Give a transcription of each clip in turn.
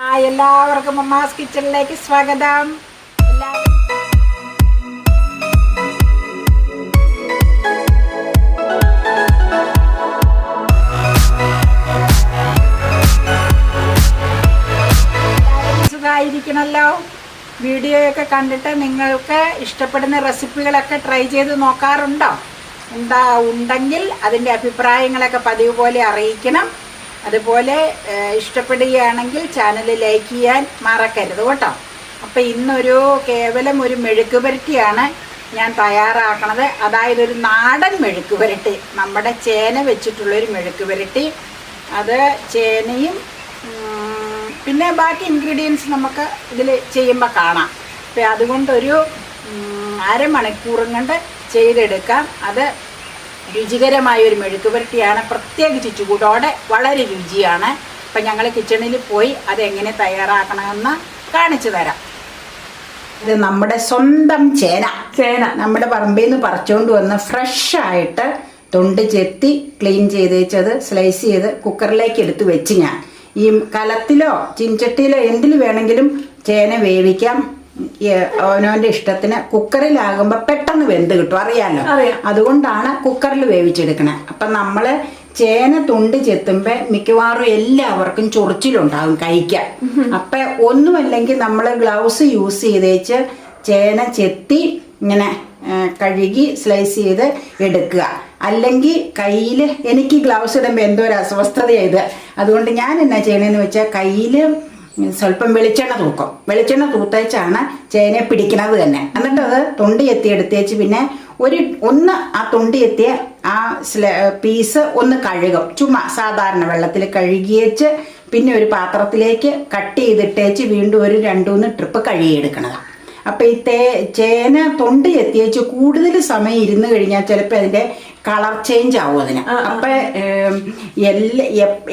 എല്ലാവർക്കും മമ്മാസ് കിച്ചണിലേക്ക് സ്വാഗതം. സുഖമായിരിക്കണല്ലോ. വീഡിയോയൊക്കെ കണ്ടിട്ട് നിങ്ങൾക്ക് ഇഷ്ടപ്പെടുന്ന റെസിപ്പികളൊക്കെ ട്രൈ ചെയ്ത് നോക്കാറുണ്ടോ? ഉണ്ടെങ്കിൽ അതിൻ്റെ അഭിപ്രായങ്ങളൊക്കെ പതിവ് പോലെ അറിയിക്കണം. അതുപോലെ ഇഷ്ടപ്പെടുകയാണെങ്കിൽ ചാനൽ ലൈക്ക് ചെയ്യാൻ മറക്കരുത് കേട്ടോ. അപ്പോൾ ഇന്നൊരു കേവലം ഒരു മെഴുക്ക് പുരട്ടിയാണ് ഞാൻ തയ്യാറാക്കണത്. അതായത് ഒരു നാടൻ മെഴുക്ക് പുരട്ടി, നമ്മുടെ ചേന വെച്ചിട്ടുള്ളൊരു മെഴുക്ക് പുരട്ടി. അത് ചേനയും പിന്നെ ബാക്കി ഇൻഗ്രീഡിയൻസ് നമുക്ക് ഇതിൽ ചെയ്യുമ്പോൾ കാണാം. അപ്പോൾ അതുകൊണ്ടൊരു അരമണിക്കൂറും കൊണ്ട് ചെയ്തെടുക്കാം. അത് രുചികരമായൊരു മെഴുക്ക് പുരട്ടിയാണ്, പ്രത്യേകിച്ച് ചൂടോടെ വളരെ രുചിയാണ്. അപ്പം ഞങ്ങൾ കിച്ചണിൽ പോയി അതെങ്ങനെ തയ്യാറാക്കണമെന്ന് കാണിച്ചു തരാം. ഇത് നമ്മുടെ സ്വന്തം ചേന നമ്മുടെ പറമ്പിൽ നിന്ന് പറിച്ചുകൊണ്ട് വന്ന് ഫ്രഷായിട്ട് തൊണ്ട് ചെത്തി ക്ലീൻ ചെയ്ത് വെച്ചത് സ്ലൈസ് ചെയ്ത് കുക്കറിലേക്ക് എടുത്ത് വെച്ച് ഞാൻ ഈ കലത്തിലോ ചിൻചട്ടിയിലോ എന്തിൽ വേണമെങ്കിലും ചേന വേവിക്കാം. ഓനോന്റെ ഇഷ്ടത്തിന്. കുക്കറിലാകുമ്പോൾ പെട്ടെന്ന് വെന്ത് കിട്ടും, അറിയാലോ. അതുകൊണ്ടാണ് കുക്കറിൽ വേവിച്ചെടുക്കണേ. അപ്പം നമ്മള് ചേന തൊണ്ട് ചെത്തുമ്പോൾ മിക്കവാറും എല്ലാവർക്കും ചൊറിച്ചിലുണ്ടാകും കഴിക്കാൻ. അപ്പം ഒന്നുമല്ലെങ്കിൽ നമ്മൾ ഗ്ലൗസ് യൂസ് ചെയ്തേച്ച് ചേന ചെത്തി ഇങ്ങനെ കഴുകി സ്ലൈസ് ചെയ്ത് എടുക്കുക. അല്ലെങ്കിൽ കയ്യിൽ, എനിക്ക് ഗ്ലൗസ് ഇടുമ്പോൾ എന്തോ ഒരു അസ്വസ്ഥതയായത്, അതുകൊണ്ട് ഞാൻ എന്നാ ചെയ്യണമെന്ന് വെച്ചാൽ കയ്യിൽ സ്വല്പം വെളിച്ചെണ്ണ തൂക്കും. വെളിച്ചെണ്ണ തൂത്തേച്ചാണ് ചേനയെ പിടിക്കണത് തന്നെ. എന്നിട്ട് അത് തൊണ്ടി എത്തി എടുത്തേച്ച് പിന്നെ ഒന്ന് ആ തൊണ്ടി എത്തിയ ആ പീസ് ഒന്ന് കഴുകും. ചുമ്മാ സാധാരണ വെള്ളത്തിൽ കഴുകിയേച്ച് പിന്നെ ഒരു പാത്രത്തിലേക്ക് കട്ട് ചെയ്തിട്ടേച്ച് വീണ്ടും ഒരു 2-3 ട്രിപ്പ് കഴുകിയെടുക്കണതാണ്. അപ്പം ഈ ചേന തൊണ്ട് എത്തിയേച്ച് കൂടുതൽ സമയം ഇരുന്ന് കഴിഞ്ഞാൽ ചിലപ്പോൾ അതിൻ്റെ കളർ ചേഞ്ച് ആവും അതിന്. അപ്പം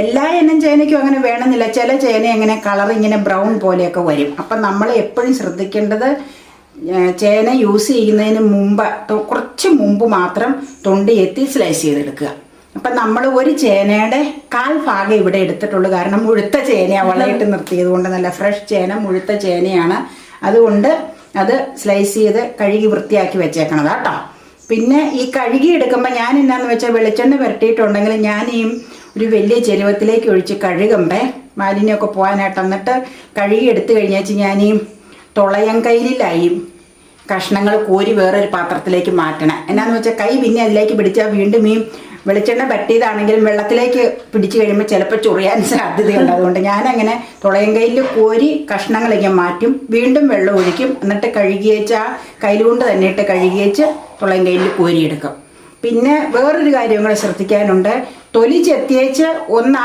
എല്ലാ ഇനം ചേനയ്ക്കും അങ്ങനെ വേണമെന്നില്ല. ചില ചേന അങ്ങനെ കളർ ഇങ്ങനെ ബ്രൗൺ പോലെയൊക്കെ വരും. അപ്പം നമ്മൾ എപ്പോഴും ശ്രദ്ധിക്കേണ്ടത് ചേന യൂസ് ചെയ്യുന്നതിന് മുമ്പ്, കുറച്ച് മുമ്പ് മാത്രം തൊണ്ട് എത്തി സ്ലൈസ് ചെയ്തെടുക്കുക. അപ്പം നമ്മൾ ഒരു ചേനയുടെ 1/4 ഭാഗം ഇവിടെ എടുത്തിട്ടുള്ളൂ. കാരണം മുഴുത്ത ചേനയാണ് വളയിട്ട് നിർത്തിയത് കൊണ്ട്, നല്ല ഫ്രഷ് ചേന മുഴുത്ത ചേനയാണ്. അതുകൊണ്ട് അത് സ്ലൈസ് ചെയ്ത് കഴുകി വൃത്തിയാക്കി വെച്ചേക്കണത് കേട്ടോ. പിന്നെ ഈ കഴുകി എടുക്കുമ്പോൾ ഞാൻ എന്നാന്ന് വെച്ചാൽ വെളിച്ചെണ്ണ പുരട്ടിയിട്ടുണ്ടെങ്കിൽ ഞാൻ ഈ ഒരു വലിയ ചെരുവത്തിലേക്ക് ഒഴിച്ച് കഴുകുമ്പോൾ മാലിന്യമൊക്കെ പോകാനായിട്ട്, എന്നിട്ട് കഴുകി എടുത്തു കഴിഞ്ഞാൽ ഞാൻ ഈ തുളയം കയ്യിലായി കഷ്ണങ്ങൾ കോരി വേറൊരു പാത്രത്തിലേക്ക് മാറ്റണം. എന്നാന്ന് വെച്ചാൽ കൈ പിന്നെ അതിലേക്ക് പിടിച്ചാൽ വീണ്ടും ഈ വെളിച്ചെണ്ണ പറ്റിയതാണെങ്കിലും വെള്ളത്തിലേക്ക് പിടിച്ചു കഴിയുമ്പോൾ ചിലപ്പോൾ ചൊറിയാൻ സാധ്യതയുണ്ട്. അതുകൊണ്ട് ഞാനങ്ങനെ തുളയം കയ്യിൽ കോരി കഷ്ണങ്ങളിങ്ങനെ മാറ്റും, വീണ്ടും വെള്ളം ഒഴിക്കും, എന്നിട്ട് കഴുകിയേച്ച് ആ കയ്യിലുകൊണ്ട് തന്നെ ഇട്ട് കഴുകിയേച്ച് തുളയം കയ്യിൽ കോരിയെടുക്കും. പിന്നെ വേറൊരു കാര്യം കൂടെ ശ്രദ്ധിക്കാനുണ്ട്. തൊലി ചെത്തിയേച്ച്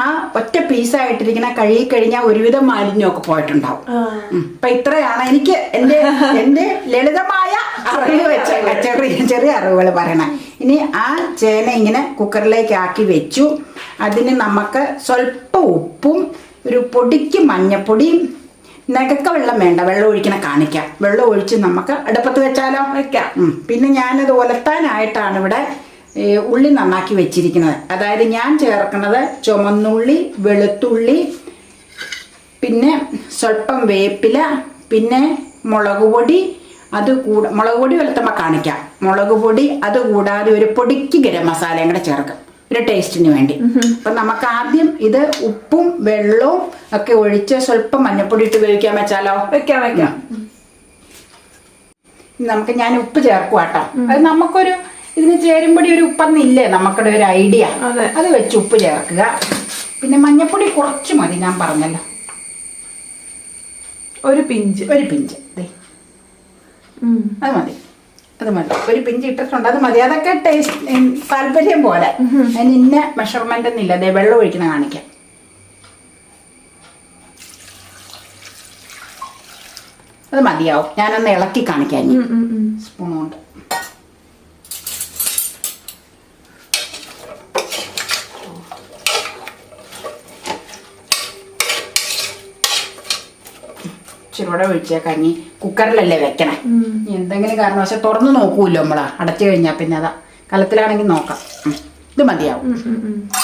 ആ ഒറ്റ പീസായിട്ടിരിക്കുന്ന കഴുകി കഴിഞ്ഞാൽ ഒരുവിധം മാലിന്യമൊക്കെ പോയിട്ടുണ്ടാവും. അപ്പൊ ഇത്രയാണ് എനിക്ക് എൻ്റെ ലളിതമായ അറിവ് വെച്ച ചെറിയ അറിവുകൾ പറയണം. ഇനി ആ ചേന ഇങ്ങനെ കുക്കറിലേക്ക് ആക്കി വെച്ചു. അതിന് നമുക്ക് സ്വല്പം ഉപ്പും ഒരു പൊടിക്ക് മഞ്ഞപ്പൊടിയും, നകക്ക വെള്ളം വേണ്ട, വെള്ളം ഒഴിക്കണ കാണിക്കാം. വെള്ളം ഒഴിച്ച് നമുക്ക് അടുപ്പത്ത് വെച്ചാലോ? വെക്കാം. പിന്നെ ഞാനത് ഉലർത്താനായിട്ടാണ് ഇവിടെ ഉള്ളി നന്നാക്കി വെച്ചിരിക്കുന്നത്. അതായത് ഞാൻ ചേർക്കുന്നത് ചുമന്നുള്ളി, വെളുത്തുള്ളി, പിന്നെ സ്വല്പം വേപ്പില, പിന്നെ മുളക് പൊടി. മുളക് പൊടി വെളുത്തുമ്പോൾ കാണിക്കാം. മുളക് പൊടി, അതുകൂടാതെ ഒരു പൊടിക്ക് ഗരം മസാലയും കൂടെ ചേർക്കാം ഒരു ടേസ്റ്റിന് വേണ്ടി. അപ്പം നമുക്ക് ആദ്യം ഇത് ഉപ്പും വെള്ളവും ഒക്കെ ഒഴിച്ച് സ്വല്പം മഞ്ഞപ്പൊടി ഇട്ട് വേവിക്കാൻ വെച്ചാലോ? വെക്കാം. ഞാൻ ഉപ്പ് ചേർക്കും കേട്ടോ. അത് നമുക്കൊരു ഇതിന് ചേരുമ്പടി ഒരു ഉപ്പെന്നില്ലേ നമുക്കുടെ ഒരു ഐഡിയ, അത് വെച്ച് ഉപ്പ് ചേർക്കുക. പിന്നെ മഞ്ഞപ്പൊടി കുറച്ച് മതി, ഞാൻ പറഞ്ഞല്ലോ, ഒരു പിഞ്ച് അത് മതി. ഒരു പിഞ്ച് ഇട്ടിട്ടുണ്ട്, അത് മതി. അതൊക്കെ ടേസ്റ്റ് താല്പര്യം പോലെ. അതിന് ഇന്ന മെഷർമെന്റ് ഒന്നും ഇല്ല. അതെ, വെള്ളം ഒഴിക്കുന്ന കാണിക്കാം. അത് മതിയാവും. ഞാനൊന്ന് ഇളക്കി കാണിക്കാം സ്പൂൺ കൊണ്ട്. ഇച്ചിരൂടെ ഒഴിച്ചേക്കാം. കുക്കറിലല്ലേ വെക്കണേ. എന്തെങ്കിലും കാരണവശാൽ തുറന്നു നോക്കൂല്ലോ നമ്മളാ, അടച്ചു കഴിഞ്ഞാൽ പിന്നെ അതാ. കലത്തിലാണെങ്കിൽ നോക്കാം. ഇത് മതിയാവും.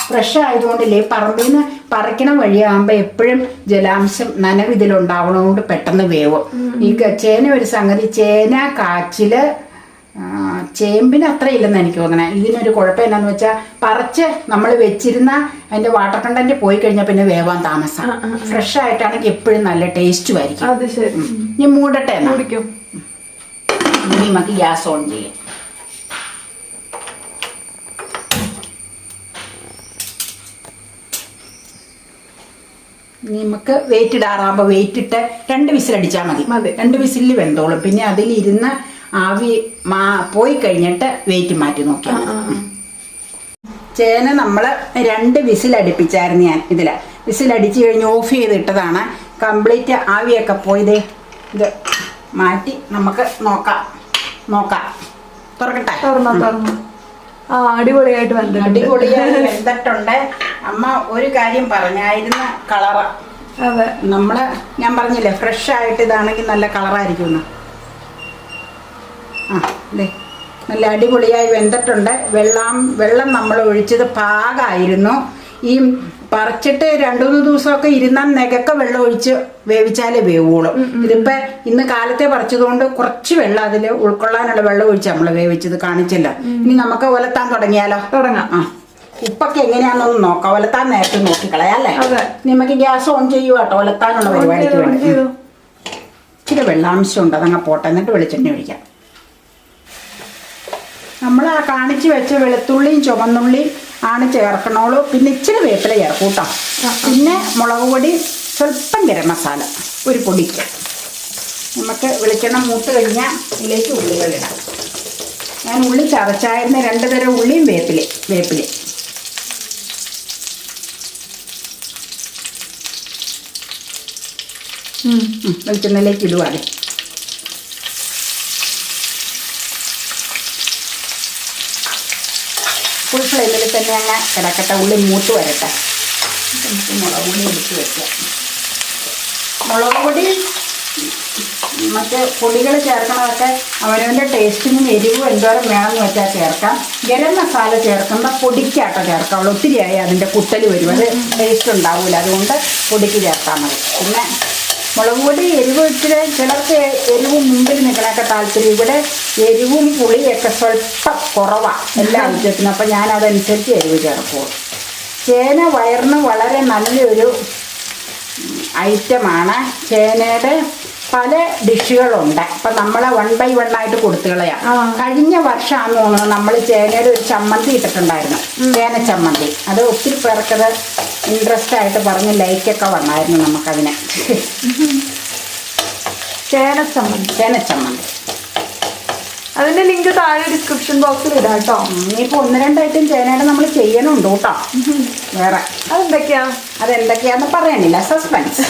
ഫ്രഷ് ആയതുകൊണ്ടില്ലേ, പറമ്പിൽ നിന്ന് പറിക്കണ വഴിയാകുമ്പോൾ എപ്പോഴും ജലാംശം നനവ് ഇതിലുണ്ടാവണതുകൊണ്ട് പെട്ടെന്ന് വേവും. ഈ ചേന ഒരു സംഗതി, ചേന കാച്ചില് ചേമ്പിന് അത്ര ഇല്ലെന്ന് എനിക്ക് തോന്നണേ. ഇതിനൊരു കുഴപ്പം എന്നാന്ന് വെച്ചാൽ പറിച്ച് നമ്മൾ വെച്ചിരുന്ന അതിന്റെ വാട്ടർ കണ്ടന്റ് പോയി കഴിഞ്ഞാൽ പിന്നെ വേവാൻ താമസം. ഫ്രഷ് ആയിട്ടാണെങ്കിൽ എപ്പോഴും നല്ല ടേസ്റ്റും ആയിരിക്കും. ഇനി മൂടട്ടെ എന്നാ, ഇനി നമുക്ക് ഗ്യാസ് ഓൺ ചെയ്യാം. നമുക്ക് വെയിറ്റ് ഇടാറാകുമ്പോൾ വെയിറ്റ് ഇട്ട് 2 വിസിലടിച്ചാൽ മതി. 2 വിസിലിൽ വെന്തോളും. പിന്നെ അതിലിരുന്ന് ആവി പോയി കഴിഞ്ഞിട്ട് വെയിറ്റ് മാറ്റി നോക്കിയാൽ മതി. ചേന നമ്മൾ 2 വിസിലടിപ്പിച്ചായിരുന്നു ഞാൻ. ഇതില് വിസിലടിച്ച് കഴിഞ്ഞ് ഓഫ് ചെയ്തിട്ടതാണ്. കംപ്ലീറ്റ് ആവിയൊക്കെ പോയത്. ഇത് മാറ്റി നമുക്ക് നോക്കാം. തുറക്കട്ടെ. അടിപൊളിയായിട്ട് വെന്തിട്ടുണ്ട്. അമ്മ ഒരു കാര്യം പറഞ്ഞായിരുന്ന കളറ്. അതെ, ഞാൻ പറഞ്ഞില്ലേ ഫ്രഷ് ആയിട്ട് ഇതാണെങ്കിൽ നല്ല കളറായിരിക്കും. നല്ല അടിപൊളിയായി വെന്തിട്ടുണ്ട്. വെള്ളം നമ്മൾ ഒഴിച്ചത് പാകമായിരുന്നു. ഈ പറിച്ചിട്ട് 2-3 ദിവസമൊക്കെ ഇരുന്നാൽ നെകക്ക വെള്ളം ഒഴിച്ച് വേവിച്ചാലേ വേവുള്ളൂ. ഇതിപ്പോ ഇന്ന് കാലത്തെ പറിച്ചതുകൊണ്ട് കുറച്ച് വെള്ളം അതിൽ ഉൾക്കൊള്ളാനുള്ള വെള്ളം ഒഴിച്ച് നമ്മൾ വേവിച്ചത് കാണിച്ചില്ല. ഇനി നമുക്ക് ഒലത്താൻ തുടങ്ങിയാലോ? തുടങ്ങാം. ഉപ്പൊക്കെ എങ്ങനെയാണെന്നൊന്ന് നോക്കാം. ഒലത്താൻ നേരത്തെ നോക്കിക്കളയാം അല്ലേ? നമുക്ക് ഗ്യാസ് ഓൺ ചെയ്യുക കേട്ടോ. ഒലത്താനുള്ള പരിപാടിക്ക് വേണ്ടി ഇച്ചിരി വെള്ളാംശം ഉണ്ട്, അതങ്ങ് പോട്ടെ. എന്നിട്ട് വെളിച്ചെണ്ണ ഒഴിക്കാം. നമ്മൾ ആ കാണിച്ച് വെച്ച വെളുത്തുള്ളിയും ചുവന്നുള്ളിയും ആണ് ചേർക്കണോളൂ. പിന്നെ ഇച്ചിരി വേപ്പില ചേർക്കും കേട്ടോ. പിന്നെ മുളക് പൊടി, സ്വല്പം ഗരം മസാല, ഒരു പൊടിക്ക്. നമുക്ക് വെളിച്ചെണ്ണ മൂത്ത് കഴിഞ്ഞാൽ ഇതിലേക്ക് ഉള്ളികളിടാം. ഞാൻ ഉള്ളി ചതച്ചായിരുന്ന 2 തരം ഉള്ളിയും വേപ്പില വെളിച്ചെണ്ണയിലേക്ക് ഇടുവാതെ. ഫുൾ ഫ്ലെയിമിൽ തന്നെ അങ്ങ് കിടക്കട്ടെ. ഉള്ളി മൂത്ത് വരട്ടെ. നമുക്ക് മുളക് പൊടി എടുത്ത് വെക്കാം. മുളക് പൊടി മറ്റേ പൊടികൾ ചേർക്കണതൊക്കെ അവനവൻ്റെ ടേസ്റ്റിനും എരിവും എന്തോരം വേണമെന്ന് വെച്ചാൽ ചേർക്കാം. ഗരം മസാല ചേർക്കുമ്പോൾ പൊടിക്കാട്ടോ ചേർക്കാവുള്ളൂ. ഒത്തിരിയായി അതിൻ്റെ കുത്തൽ വരും, അത് ടേസ്റ്റ് ഉണ്ടാവില്ല. അതുകൊണ്ട് പൊടിക്ക് ചേർത്താൽ മതി. പിന്നെ മുളക് പൊടി എരിവ് ഇച്ചിരി, ചിലർക്ക് എരിവും മുമ്പിൽ നിൽക്കണൊക്കെ താല്പര്യം. ഇവിടെ എരിവും പുളിയൊക്കെ സ്വല്പം കുറവാണ് എല്ലാ ഐറ്റത്തിനും. അപ്പം ഞാൻ അതനുസരിച്ച് എരിവ് ചേർക്കുള്ളൂ. ചേന വയറിന് വളരെ നല്ലൊരു ഐറ്റമാണ്. ചേനയുടെ പല ഡിഷുകളുണ്ട്. അപ്പം നമ്മൾ 1 by 1 ആയിട്ട് കൊടുത്തു കളയാം. കഴിഞ്ഞ വർഷമാണെന്ന് തോന്നുന്നു നമ്മൾ ചേനയുടെ ഒരു ചമ്മന്തി ഇട്ടിട്ടുണ്ടായിരുന്നു, ചേന ചമ്മന്തി. അത് ഒത്തിരി പേർക്കത് ഇൻട്രസ്റ്റ് ആയിട്ട് പറഞ്ഞ് ലൈക്കൊക്കെ വന്നായിരുന്നു നമുക്കതിനെ. ചേന ചമ്മന്തി അതിന്റെ ലിങ്ക് താഴെ ഡിസ്ക്രിപ്ഷൻ ബോക്സിൽ ഇടാം കേട്ടോ. ഇനിയിപ്പോൾ 1-2 ഐറ്റം ചേനയുടെ നമ്മൾ ചെയ്യണുണ്ട് കേട്ടോ. വേറെ അതെന്തൊക്കെയാന്ന് പറയണില്ല, സസ്പെൻസ്.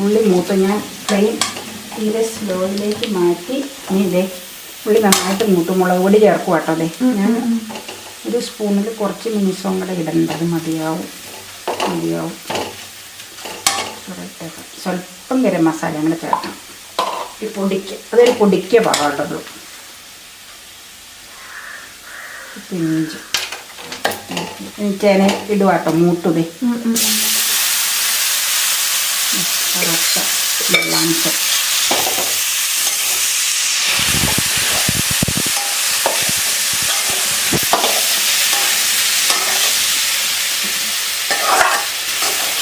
ഉള്ളി മൂത്ത് ഞാൻ ഫ്ലെയിം തീരെ സ്ലോയിലേക്ക് മാറ്റി. ഇനി ഇതേ ഉള്ളി നന്നായിട്ട് മൂത്ത് മുളക് പൊടി ചേർക്കും കേട്ടോ. അതെ, ഞാൻ ഒരു സ്പൂണിൽ കുറച്ച് മിനിസം കൂടെ ഇടേണ്ടത്. അത് മതിയാവും. സ്വല്പം ഗരം മസാല കൂടെ ചേർക്കണം. ഈ പൊടിക്ക്, അതൊരു പൊടിക്ക് പാടുള്ളൂ. പിഞ്ച് ചേന ഇടുവാട്ടോ മൂത്തുതേ. വെള്ളാംശം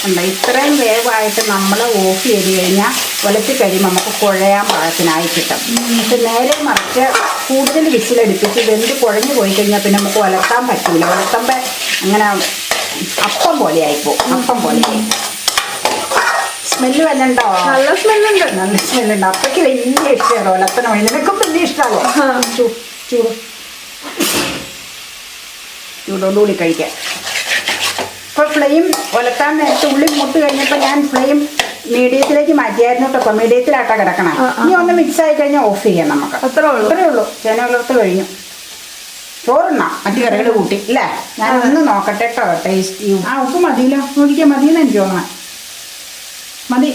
ഉണ്ട്. ഇത്രയും വേവായിട്ട് നമ്മൾ ഓഫ് ചെയ്ത് കഴിഞ്ഞാൽ ഒലത്തി കഴിയുമ്പോൾ നമുക്ക് കുഴയാൻ പാകത്തിനായി കിട്ടും. പക്ഷെ നേരെ മറിച്ച് കൂടുതൽ വിസിലടിപ്പിച്ച് വെന്ത് കുഴഞ്ഞു പോയി കഴിഞ്ഞാൽ പിന്നെ നമുക്ക് ഒലത്താൻ പറ്റൂല. ഒലത്തുമ്പോൾ അങ്ങനെ അപ്പം പോലെ ആയിപ്പോവും. സ്മെല്ല് വല്ല ഉണ്ടോ? നല്ല സ്മെല്ലുണ്ട്. അപ്പയ്ക്ക് വലിയ ഇഷ്ടമാണ് ഒലത്തന വഴി. നിനക്കും വലിയ ഇഷ്ടമല്ലേ ചൂടോടുകൂടി കഴിക്കാൻ. ഇപ്പോൾ ഫ്ലെയിം ഒലത്താൻ നേരത്തെ ഉള്ളി മൂത്ത് കഴിഞ്ഞപ്പോൾ ഞാൻ ഫ്ലെയിം മീഡിയത്തിലേക്ക് മാറ്റിയായിരുന്നു കേട്ടോ. അപ്പോൾ മീഡിയത്തിലാട്ടാ കിടക്കണം. ഇനി ഒന്ന് മിക്സ് ആയി കഴിഞ്ഞാൽ ഓഫ് ചെയ്യാം നമുക്ക്. അത്രേ ഉള്ളൂ. ചേന ഉലർത്ത് കഴിഞ്ഞു. ചോറുണ്ണാം മറ്റു കറികൾ കൂട്ടി അല്ലേ? ഞാൻ ഒന്ന് നോക്കട്ടെ കേട്ടോ ടേസ്റ്റ്. ഉപ്പ് മതിയല്ലോ, നോക്കിക്കാൻ മതിയെന്ന് എനിക്ക് തോന്നണം. മതി,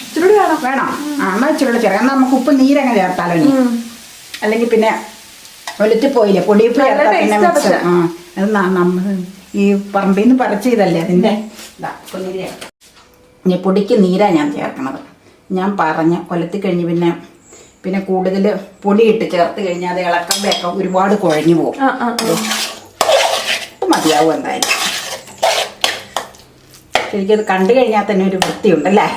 ഇച്ചിരി വേണം. വേണം. എന്നാൽ ഇച്ചിരി ചേർക്കാം. എന്നാൽ നമുക്ക് ഉപ്പ് നീരങ്ങ് ചേർത്താലോ ഇനി, അല്ലെങ്കിൽ ഒലിറ്റ് പോയില്ലേ പൊടിയുപ്പ് ചേർത്താൽ പിന്നെ മിക്സ്. അത് നമ്മൾ ഈ പറമ്പിൽ നിന്ന് പറിച്ച് ചെയ്തല്ലേ അതിൻ്റെ ഇതാ നീര. ഇനി പൊടിക്ക് നീരാ ഞാൻ ചേർക്കണത്. ഞാൻ പറഞ്ഞ് കൊലത്തി കഴിഞ്ഞ് പിന്നെ കൂടുതൽ പൊടിയിട്ട് ചേർത്ത് കഴിഞ്ഞാൽ അത് ഇളക്കുമ്പോഴൊക്കെ ഒരുപാട് കുഴഞ്ഞു പോകും. മതിയാവും എന്തായാലും. ശരിക്കും അത് കണ്ടു കഴിഞ്ഞാൽ തന്നെ ഒരു വൃത്തിയുണ്ടല്ലേ.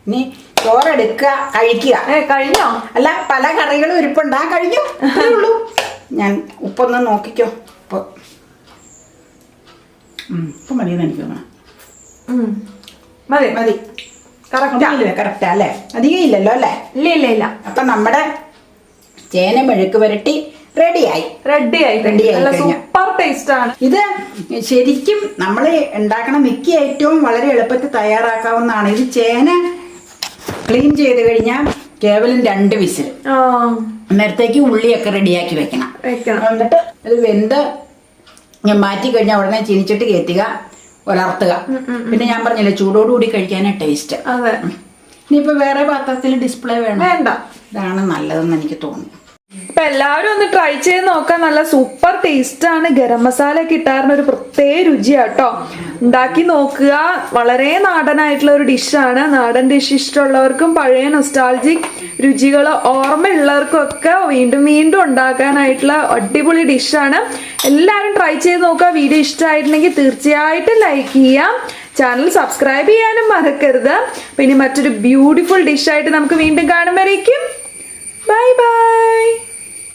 ഇനി ചോറെടുക്കുക, കഴിക്കുക. കഴിഞ്ഞോ? അല്ല, പല കറികളും ഇരിപ്പുണ്ടാ. കഴിഞ്ഞു, ഉള്ളൂ. ഞാൻ ഉപ്പൊന്ന് നോക്കിക്കോ. ഉപ്പ് മതിയെന്ന് എനിക്ക് തോന്നണം. മതി മതി. കറക്റ്റാ അല്ലേ? അധികം ഇല്ലല്ലോ അല്ലേ? ഇല്ല. അപ്പൊ നമ്മുടെ ചേന മെഴുക്ക് വരട്ടി റെഡിയായി. സൂപ്പർ ടേസ്റ്റ് ആണ് ഇത്. ശരിക്കും നമ്മൾ ഉണ്ടാക്കണ മിക്ക ഏറ്റവും വളരെ എളുപ്പത്തിൽ തയ്യാറാക്കാവുന്നതാണ്. ഇത് ചേന ക്ലീൻ ചെയ്ത് കഴിഞ്ഞാൽ കേവലം 2 വിസിൽ. നേരത്തേക്ക് ഉള്ളിയൊക്കെ റെഡിയാക്കി വെക്കണം. എന്നിട്ട് അത് വെന്ത് ഞാൻ മാറ്റി കഴിഞ്ഞാൽ ഉടനെ ചീനിച്ചിട്ട് കയറ്റുക, ഉലർത്തുക. പിന്നെ ഞാൻ പറഞ്ഞില്ലേ ചൂടോടുകൂടി കഴിക്കാനാ ടേസ്റ്റ്. ഇനിയിപ്പോ വേറെ പാത്രത്തിൽ ഡിസ്പ്ലേ വേണ്ട. ഇതാണ് നല്ലതെന്ന് എനിക്ക് തോന്നുന്നു. അപ്പൊ എല്ലാവരും ഒന്ന് ട്രൈ ചെയ്ത് നോക്കാൻ. നല്ല സൂപ്പർ ടേസ്റ്റ് ആണ്. ഗരം മസാല ഒക്കെ ഇട്ടാറുന്ന ഒരു പ്രത്യേക രുചിയാട്ടോ. ഉണ്ടാക്കി നോക്കുക. വളരെ നാടനായിട്ടുള്ള ഒരു ഡിഷാണ്. നാടൻ ഡിഷ് ഇഷ്ടമുള്ളവർക്കും പഴയ നൊസ്റ്റാൾജിക് രുചികൾ ഓർമ്മയുള്ളവർക്കും ഒക്കെ വീണ്ടും വീണ്ടും ഉണ്ടാക്കാനായിട്ടുള്ള അടിപൊളി ഡിഷാണ്. എല്ലാവരും ട്രൈ ചെയ്ത് നോക്കുക. വീഡിയോ ഇഷ്ടമായിട്ടുണ്ടെങ്കിൽ തീർച്ചയായിട്ടും ലൈക്ക് ചെയ്യാം. ചാനൽ സബ്സ്ക്രൈബ് ചെയ്യാനും മറക്കരുത്. പിന്നെ മറ്റൊരു ബ്യൂട്ടിഫുൾ ഡിഷായിട്ട് നമുക്ക് വീണ്ടും കാണുമ്പോഴേക്കും ബൈ ബൈ.